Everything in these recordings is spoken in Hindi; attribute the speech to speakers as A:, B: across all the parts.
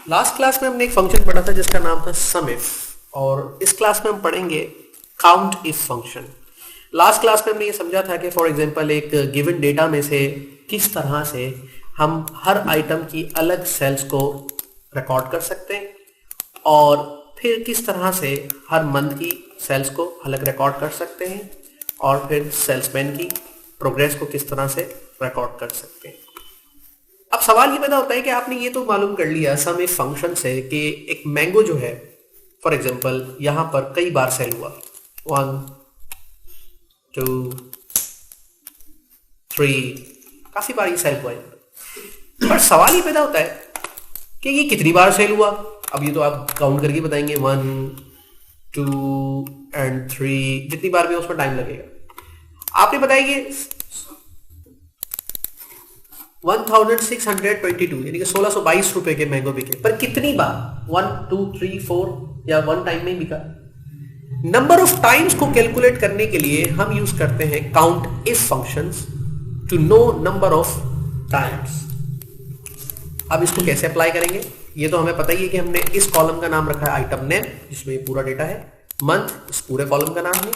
A: लास्ट क्लास में हमने एक फंक्शन पढ़ा था जिसका नाम था सम इफ, और इस क्लास में हम पढ़ेंगे count if function. Last class में हमने ये समझा था कि फॉर एग्जांपल एक गिवन डेटा में से किस तरह से हम हर आइटम की अलग सेल्स को रिकॉर्ड कर सकते हैं और फिर किस तरह से हर मंथ की सेल्स को अलग रिकॉर्ड कर सकते हैं और फिर सेल्समैन की प्रोग्रेस को किस तरह से रिकॉर्ड कर सकते हैं। अब सवाल ये पैदा होता है कि आपने ये तो मालूम कर लिया सम इफ फंक्शन से कि एक मैंगो जो है फॉर एग्जांपल यहां पर कई बार सेल हुआ, 1 2 3 काफी बार ये सेल हुआ है। पर सवाल ये पैदा होता है कि ये कितनी बार सेल हुआ। अब ये तो आप काउंट करके बताएंगे 1 2 and 3, जितनी बार भी उसमें टाइम लगेगा। आपने बताया कि 1622 यानी कि 1622 रुपए के मैंगो बिके, पर कितनी बार 1 2 3 4 या 1 टाइम में ही बिका। नंबर ऑफ टाइम्स को कैलकुलेट करने के लिए हम यूज करते हैं count if functions to know number of times. अब इसको कैसे अप्लाई करेंगे ये तो हमें पता ही है कि हमने इस कॉलम का नाम रखा है आइटम नेम, जिसमें ये पूरा डेटा है, मंथ इस पूरे कॉलम का नाम है,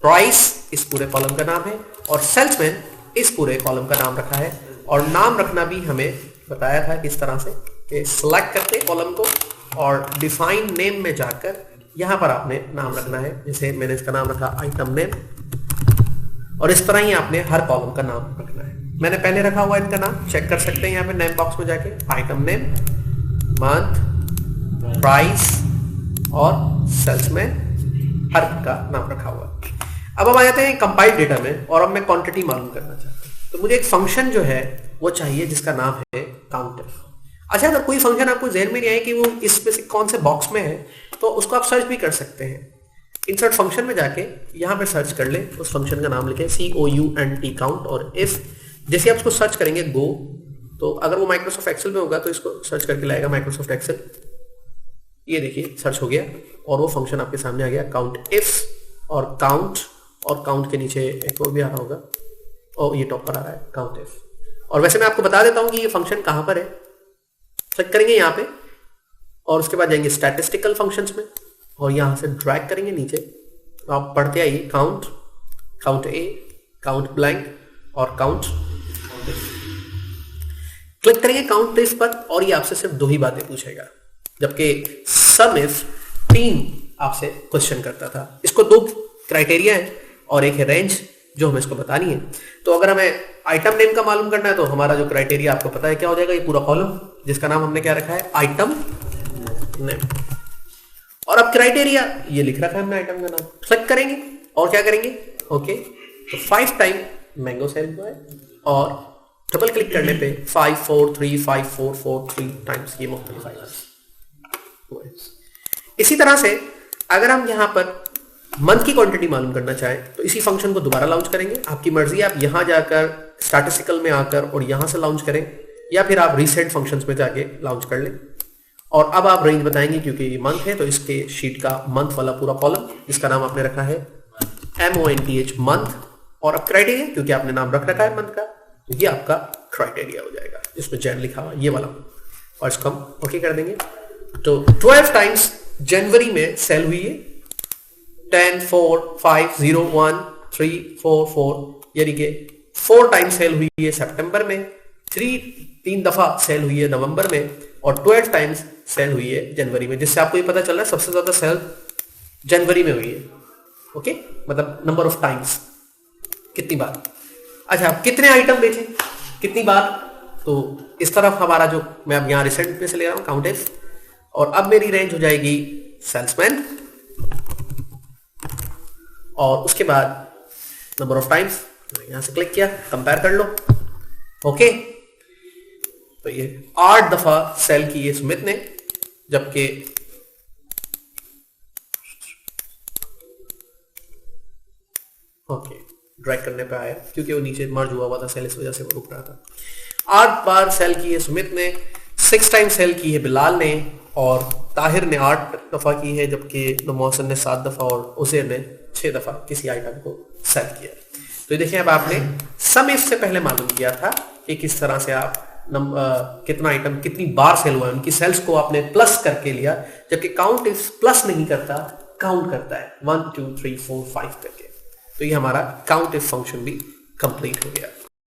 A: प्राइस इस पूरे कॉलम का नाम है और सेल्समैन इस पूरे कॉलम का नाम रखा है। और नाम रखना भी हमें बताया था किस तरह से कि सिलेक्ट करते कॉलम को और डिफाइन नेम में जाकर यहां पर आपने नाम रखना है। जैसे मैंने इसका नाम रखा आइटम नेम और इस तरह ही आपने हर कॉलम का नाम रखना है। मैंने पहले रखा हुआ इनका नाम चेक कर सकते हैं यहाँ पे नेम बॉक्स में जाके, आइटम नेम, मंथ, प्राइस और सेल्समैन, हर का नाम रखा हुआ। अब हम आ जाते हैं कंपाइल्ड डेटा में और अब मैं क्वांटिटी मालूम करना चाहता हूँ। तो मुझे एक फंक्शन जो है वो चाहिए जिसका नाम है काउंट इफ। अच्छा, अगर कोई फंक्शन आपको जहन में नहीं आए कि वो इसमें से कौन से बॉक्स में है तो उसको आप सर्च भी कर सकते हैं। इंसर्ट फंक्शन में जाके यहाँ पे सर्च कर ले, उस फंक्शन का नाम लिखे COUNT काउंट, और इफ जैसे आप उसको सर्च करेंगे गो, तो अगर वो माइक्रोसॉफ्ट एक्सेल में होगा तो इसको सर्च करके लाएगा माइक्रोसॉफ्ट एक्सेल। ये देखिए सर्च हो गया और वो फंक्शन आपके सामने आ गया काउंट इफ। और काउंट के नीचे एक और भी आ रहा होगा और ये टॉप पर आ रहा है काउंट इफ। और वैसे मैं आपको बता देता हूं कि ये फंक्शन कहां पर है। क्लिक करेंगे यहाँ पे और उसके बाद जाएंगे स्टैटिस्टिकल फंक्शंस में और यहां से ड्रैग करेंगे नीचे, तो आप पढ़ते आइए काउंट ए, काउंट ब्लैंक और काउंट इफ। क्लिक करेंगे काउंट इफ पर और ये आपसे सिर्फ 2 ही बातें पूछेगा, जबकि सम इफ 3 आपसे क्वेश्चन करता था। इसको 2 क्राइटेरिया है और एक है रेंज जो हमें इसको बतानी है। तो अगर हमें आइटम नेम का मालूम करना है तो हमारा जो क्राइटेरिया आपको पता है क्या हो जाएगा, ये पूरा कॉलम जिसका नाम हमने क्या रखा है आइटम नेम। और अब क्राइटेरिया ये लिख रखा है हमने आइटम का नाम। क्लिक करेंगे और क्या करेंगे, ओके, तो 5 टाइम मैंगो सेल हुआ है और डबल क्लिक करने पे 5 4 3 5 4 4 3 टाइम्स ये मुख्तलिफ आएगा। इसी तरह से अगर हम यहां पर मंथ की क्वांटिटी मालूम करना चाहें तो इसी फंक्शन को दोबारा लॉन्च करेंगे। आपकी मर्जी, आप यहां जाकर स्टैटिस्टिकल में आकर और यहां से लॉन्च करें या फिर आप रीसेंट फंक्शंस में जाके लॉन्च कर लें। और अब आप रेंज बताएंगे क्योंकि ये मंथ है तो इसके शीट का मंथ वाला पूरा कॉलम जिसका नाम आपने रखा है MONTH मंथ। और अब क्राइटेरिया क्योंकि आपने नाम रख रखा है मंथ का, तो ये आपका क्राइटेरिया हो जाएगा जिसमें जैन लिखा हुआ ये वाला, और इसको हम ओके कर देंगे। तो 12 टाइम्स जनवरी में सेल हुई है, 10 4 5 0 1 3 4 4 यानी कि 4 टाइम सेल हुई है सितंबर में, 3 दफा सेल हुई है नवंबर में और 12 टाइम्स सेल हुई है जनवरी में, जिससे आपको ये पता चल रहा है सबसे ज्यादा सेल जनवरी में हुई है। ओके, मतलब नंबर ऑफ टाइम्स कितनी बार। अच्छा, कितने आइटम बेचे कितनी बार, तो इस तरफ हमारा जो मैं अब यहां रिसेंट में से ले रहा हूं काउंट इफ, और अब मेरी रेंज हो जाएगी सेल्समैन और उसके बाद नंबर ऑफ टाइम्स। यहां से क्लिक किया, कंपेयर कर लो, ओके। तो ये 8 दफा सेल की है स्मिथ ने, जबकि ओके ड्रैग करने पे आया क्योंकि वो नीचे मर्ज हुआ था सेल, इस वजह से वो रुक रहा था। 8 बार सेल की है स्मिथ ने, 6 टाइम सेल की है बिलाल ने और ताहिर ने 8 दफा की है, जबकि मोहसिन ने 7 दफा और उसेर ने 6 दफा किसी आइटम को सेल किया। तो देखिए अब आपने सम इफ से पहले मालूम किया था कि किस तरह से आप कितना आइटम कितनी बार सेल हुआ है, उनकी सेल्स को आपने प्लस करके लिया, जबकि काउंट इफ प्लस नहीं करता, काउंट करता है 1 2 3 4 5 करके। तो ये हमारा काउंट इफ फंक्शन भी कंप्लीट हो गया।